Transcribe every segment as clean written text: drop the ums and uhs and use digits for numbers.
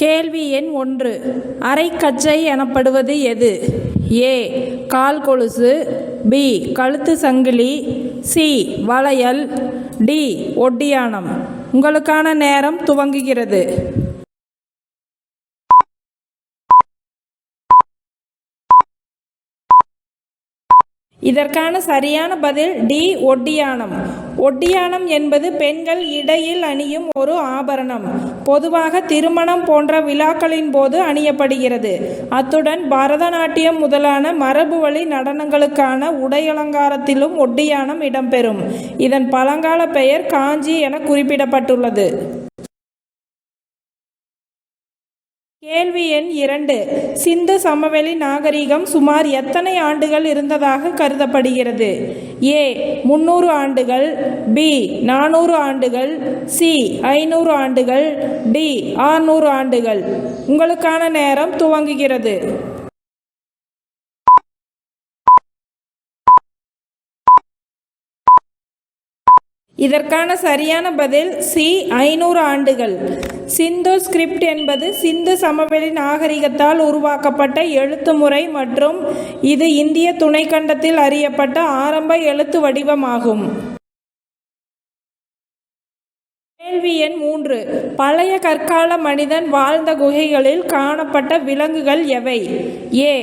கேள்வி எண் 1. அரைக்கச்சை எனப்படுவது எது? ஏ. கால் கொலுசு, பி. கழுத்து சங்கிலி, சி. வளையல், டி. ஒட்டியாணம். உங்களுக்கான நேரம் துவங்குகிறது. இதற்கான சரியான பதில் டி. ஒட்டியாணம். ஒட்டியாணம் என்பது பெண்கள் இடையில் அணியும் ஒரு ஆபரணம். பொதுவாக திருமணம் போன்ற விழாக்களின் போது அணியப்படுகிறது. அத்துடன் பரதநாட்டியம் முதலான மரபுவழி நடனங்களுக்கான உடையலங்காரத்திலும் ஒட்டியாணம் இடம்பெறும். இதன் பழங்கால பெயர் காஞ்சி என குறிப்பிடப்பட்டுள்ளது. கேள்வி எண் 2. சிந்து சமவெளி நாகரிகம் சுமார் எத்தனை ஆண்டுகள் இருந்ததாக கருதப்படுகிறது? ஏ. 300 ஆண்டுகள், பி. 400 ஆண்டுகள், சி. 500 ஆண்டுகள், டி. 600 ஆண்டுகள். உங்களுக்கான நேரம் துவங்குகிறது. இதற்கான சரியான பதில் சி. 500 ஆண்டுகள். சிந்து ஸ்கிரிப்ட் என்பது சிந்து சமவெளி நாகரிகத்தால் உருவாக்கப்பட்ட எழுத்து முறை மற்றும் இது இந்திய துணைக்கண்டத்தில் அறியப்பட்ட ஆரம்ப எழுத்து வடிவமாகும். கேள்வி எண் 3. பழைய கற்கால மனிதன் வாழ்ந்த குகைகளில் காணப்பட்ட விலங்குகள் எவை? ஏ.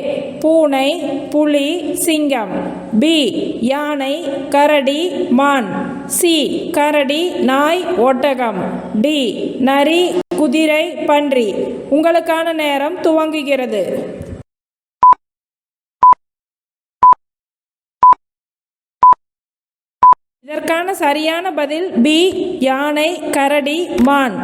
பூனை, புலி, சிங்கம், பி. யானை, கரடி, மான், சி. கரடி, நாய், ஒட்டகம், டி. நரி, குதிரை, பன்றி. உங்களுக்கான நேரம் துவங்குகிறது. இதற்கான சரியான பதில் பி. யானை, கரடி, மான்.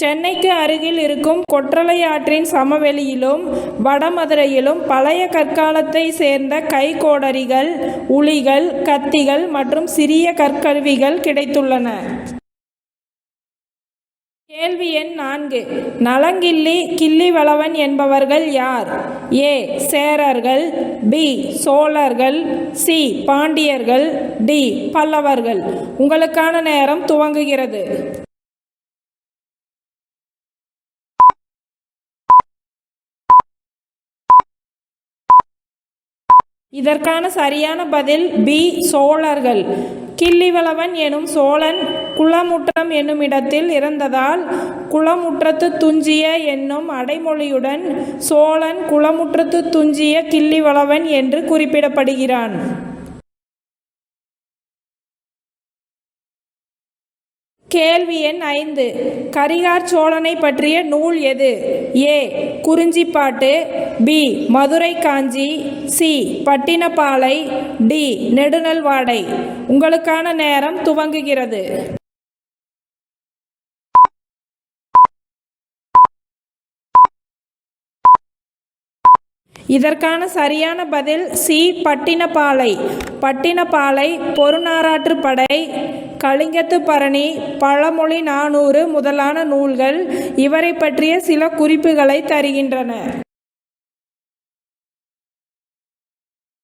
சென்னைக்கு அருகில் இருக்கும் கொற்றலை ஆற்றின் சமவெளியிலும் வடமதுரையிலும் பழைய கற்காலத்தை சேர்ந்த கைக்கோடரிகள், உளிகள், கத்திகள் மற்றும் சிறிய கற்கருவிகள் கிடைத்துள்ளன. கேள்வி எண் 4. நலங்கிள்ளி, கிள்ளிவளவன் என்பவர்கள் யார்? ஏ. சேரர்கள், பி. சோழர்கள், சி. பாண்டியர்கள், டி. பல்லவர்கள். உங்களுக்கான நேரம் துவங்குகிறது. இதற்கான சரியான பதில் பி. சோழர்கள். கிள்ளிவளவன் எனும் சோழன் குளமுற்றம் என்னும் இடத்தில் இறந்ததால் குளமுற்றத்து துஞ்சிய என்னும் அடைமொழியுடன் சோழன் குளமுற்றத்து துஞ்சிய கிள்ளிவளவன் என்று குறிப்பிடப்படுகிறான். கேள்வி எண் 5. கரிகார் சோழனை பற்றிய நூல் எது? ஏ. குறிஞ்சிப்பாட்டு, பி. மதுரை காஞ்சி, சி. பட்டினப்பாலை, டி. நெடுநல்வாடை. உங்களுக்கான நேரம் துவங்குகிறது. இதற்கான சரியான பதில் சி. பட்டினப்பாலை. பட்டினப்பாலை, பொருநாராற்று படை, கலிங்கத்து பரணி, பழமொழி 400 முதலான நூல்கள் இவரை பற்றிய சில குறிப்புகளை தருகின்றன.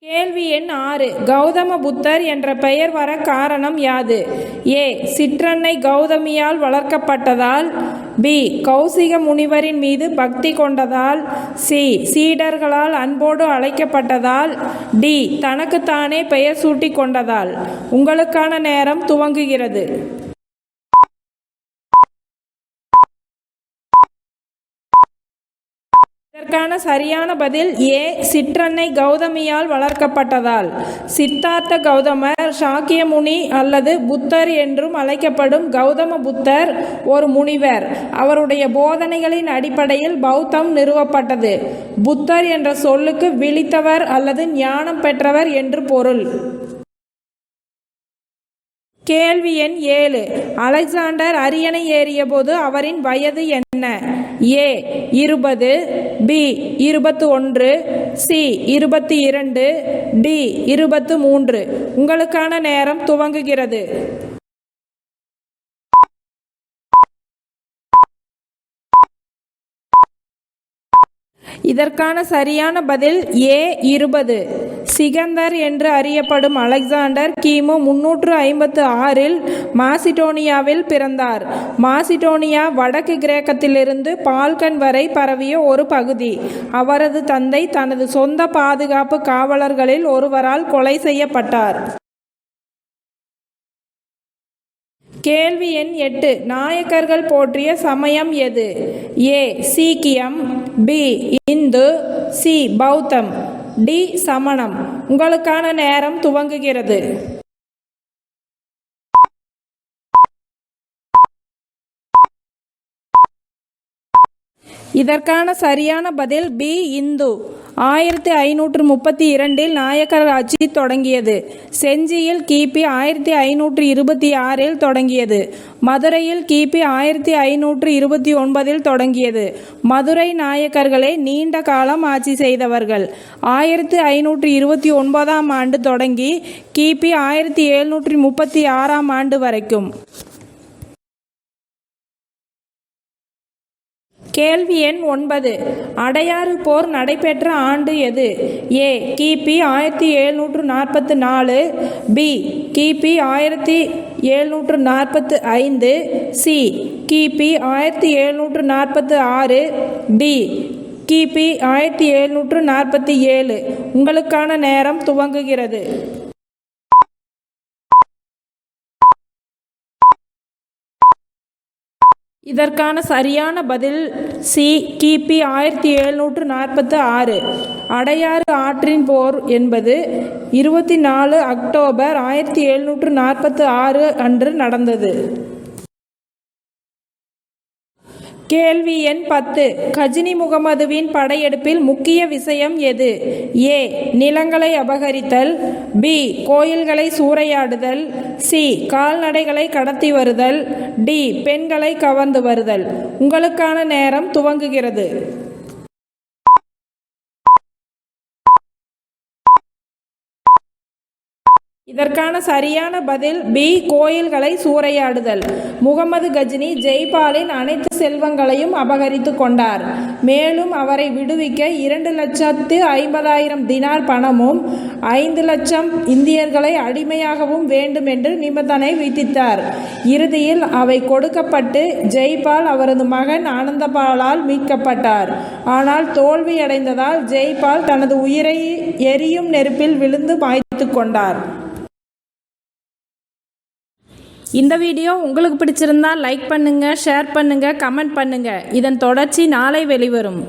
கேள்வி எண் 6. கௌதம புத்தர் என்ற பெயர் வர காரணம் யாது? ஏ. சிற்றன்னை கௌதமியால் வளர்க்கப்பட்டதால், பி. கௌசிக முனிவரின் மீது பக்தி கொண்டதால், சி. சீடர்களால் அன்போடு அழைக்கப்பட்டதால், டி. தனக்குத்தானே பெயர் சூட்டி கொண்டதால். உங்களுக்கான நேரம் துவங்குகிறது. இதற்கான சரியான பதில் ஏ. சிற்றன்னை கௌதமியால் வளர்க்கப்பட்டதால். சித்தார்த்த கௌதமர், சாக்கிய முனி அல்லது புத்தர் என்றும் அழைக்கப்படும் கௌதம புத்தர் ஒரு முனிவர். அவருடைய போதனைகளின் அடிப்படையில் பௌத்தம் நிறுவப்பட்டது. புத்தர் என்ற சொல்லுக்கு விழித்தவர் அல்லது ஞானம் பெற்றவர் என்று பொருள். கேள்வி எண் 7. அலெக்சாண்டர் அரியணை ஏறியபோது அவரின் வயது என்ன? ஏ. 20, பி. 21, சி. 22, டி. 23. உங்களுக்கான நேரம் துவங்குகிறது. இதற்கான சரியான பதில் ஏ. 20. சிகந்தர் என்று அறியப்படும் அலெக்சாண்டர் கிமு 356இல் மாசிடோனியாவில் பிறந்தார். மாசிடோனியா வடக்கு கிரேக்கத்திலிருந்து பால்கன் வரை பரவிய ஒரு பகுதி. அவரது தந்தை தனது சொந்த பாதுகாப்பு காவலர்களில் ஒருவரால் கொலை செய்யப்பட்டார். கேள்வி எண் 8. நாயக்கர்கள் போற்றிய சமயம் எது? ஏ சீக்கியம், பி இந்து, சி பௌத்தம், டி சமணம். உங்களுக்கான நேரம் துவங்குகிறது. இதற்கான சரியான பதில் பி இந்து. 1532இல் நாயக்கர் ஆட்சி தொடங்கியது. செஞ்சியில் கிபி 1526இல் தொடங்கியது. மதுரையில் கிபி 1529இல் தொடங்கியது. மதுரை நாயக்கர்களே நீண்ட காலம் ஆட்சி செய்தவர்கள். 1529ஆம் ஆண்டு தொடங்கி கிபி 1736ஆம் ஆண்டு வரைக்கும். கேள்வி எண் 9. அடையாறு போர் நடைபெற்ற ஆண்டு எது? ஏ கிபி 1744, பி கிபி 1745, சி கிபி 1746, டி கிபி 1747. உங்களுக்கான நேரம் துவங்குகிறது. இதற்கான சரியான பதில் சி கிபி 1746. அடையாறு ஆற்றின் போர் என்பது 24 அக்டோபர் 1746 அன்று நடந்தது. கேள்வி எண் 10. கஜினி முகமதுவின் படையெடுப்பில் முக்கிய விஷயம் எது? ஏ நிலங்களை அபகரித்தல், பி கோயில்களை சூறையாடுதல், சி கால்நடைகளை கடத்தி வருதல், டி பெண்களை கவர்ந்து வருதல். உங்களுக்கான நேரம் துவங்குகிறது. இதற்கான சரியான பதில் பி கோயில்களை சூறையாடுதல். முகமது கஜினி ஜெய்பாலின் அனைத்து செல்வங்களையும் அபகரித்து கொண்டார். மேலும் அவரை விடுவிக்க 2,50,000 தினார் பணமும் 5 லட்சம் இந்தியர்களை அடிமையாகவும் வேண்டும் என்று நிபந்தனை விதித்தார். இறுதியில் அவை கொடுக்கப்பட்டு ஜெய்பால் அவரது மகன் ஆனந்தபாலால் மீட்கப்பட்டார். ஆனால் தோல்வியடைந்ததால் ஜெய்பால் தனது உயிரை எரியும் நெருப்பில் விழுந்து மாய்த்து கொண்டார். இந்த வீடியோ உங்களுக்கு பிடிச்சிருந்தா லைக் பண்ணுங்கள், ஷேர் பண்ணுங்கள், கமெண்ட் பண்ணுங்கள். இதன் தொடர்ச்சி நாளை வெளிவரும்.